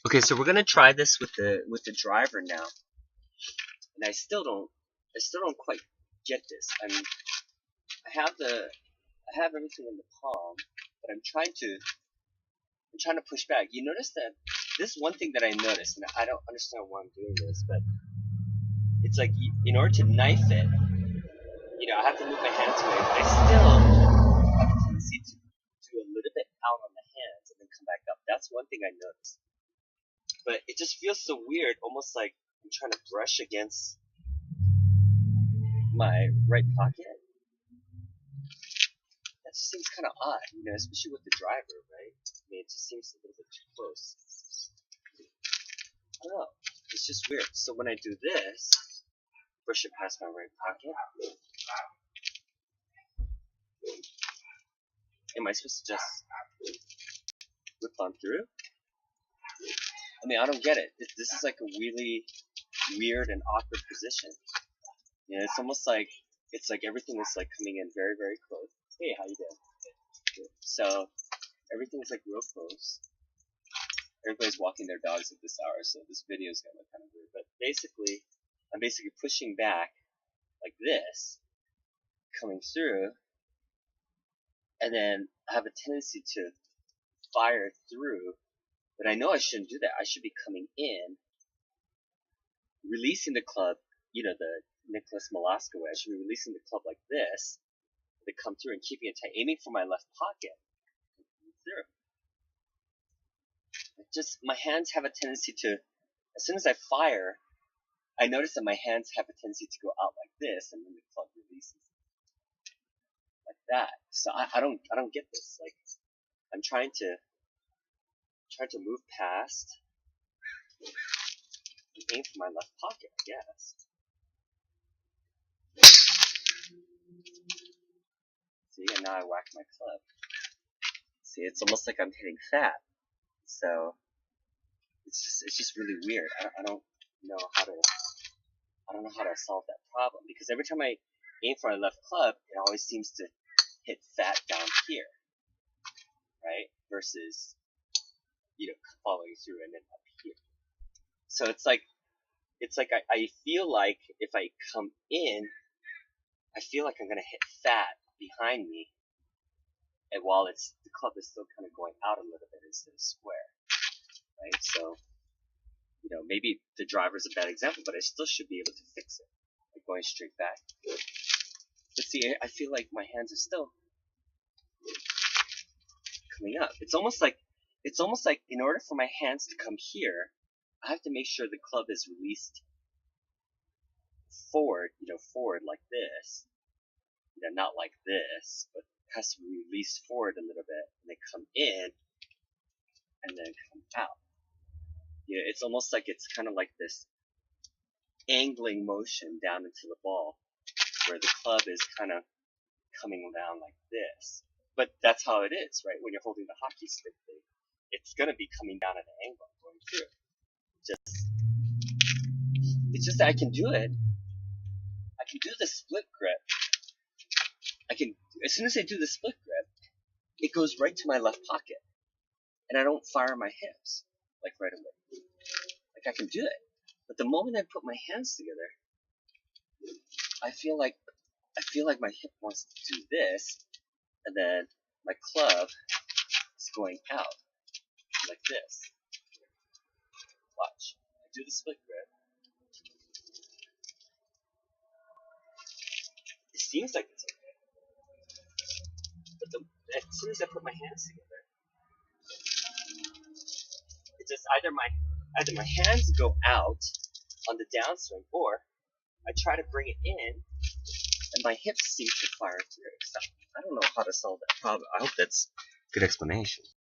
Okay, so we're gonna try this with the driver now, and I still don't quite get this. I have everything in the palm, but I'm trying to push back. You notice that this one thing that I noticed, and I don't understand why I'm doing this, but it's like in order to knife it, I have to move my hands away, but I still have a tendency to do a little bit out on the hands and then come back up. That's one thing I noticed. But it just feels so weird, almost like I'm trying to brush against my right pocket. That just seems kind of odd, especially with the driver, right? I mean, it just seems a little bit too close. I don't know. It's just weird. So when I do this, brush it past my right pocket. Am I supposed to just whip on through? I mean, I don't get it. This is like a really weird and awkward position. It's almost like everything is like coming in very, very close. Hey, how you doing? Good. So everything's like real close. Everybody's walking their dogs at this hour, so this video is gonna look kind of weird. But basically, I'm basically pushing back like this, coming through, and then I have a tendency to fire through. But I know I shouldn't do that. I should be coming in, releasing the club, the Nicholas Molaska way. I should be releasing the club like this, to come through and keeping it tight, aiming for my left pocket. Through. My hands have a tendency to, as soon as I fire, I notice that my hands have a tendency to go out like this, and then the club releases like that. So I don't get this. Like, I'm trying to move past and aim for my left pocket, I guess. See, and now I whack my club. See, it's almost like I'm hitting fat. So it's just really weird. I don't know how to solve that problem, because every time I aim for my left club, it always seems to hit fat down here, right? Versus following through and then up here. So it's like I feel like if I come in, I feel like I'm gonna hit fat behind me, and while the club is still kind of going out a little bit instead of square, right? So maybe the driver's a bad example, but I still should be able to fix it, like going straight back. But see, I feel like my hands are still coming up. It's almost like in order for my hands to come here, I have to make sure the club is released forward, forward like this. Not like this, but it has to be released forward a little bit, and then come in, and then come out. It's almost like it's kind of like this angling motion down into the ball, where the club is kind of coming down like this. But that's how it is, right? When you're holding the hockey stick thing, it's gonna be coming down at an angle going through. It's just that I can do it. I can do the split grip. As soon as I do the split grip, it goes right to my left pocket, and I don't fire my hips like right away. Like, I can do it, but the moment I put my hands together, I feel like my hip wants to do this, and then my club is going out like this. Watch. I do the split grip. It seems like it's okay, but as soon as I put my hands together, it's just either my hands go out on the downswing, or I try to bring it in, and my hips seem to fire through. So I don't know how to solve that problem. I hope that's a good explanation.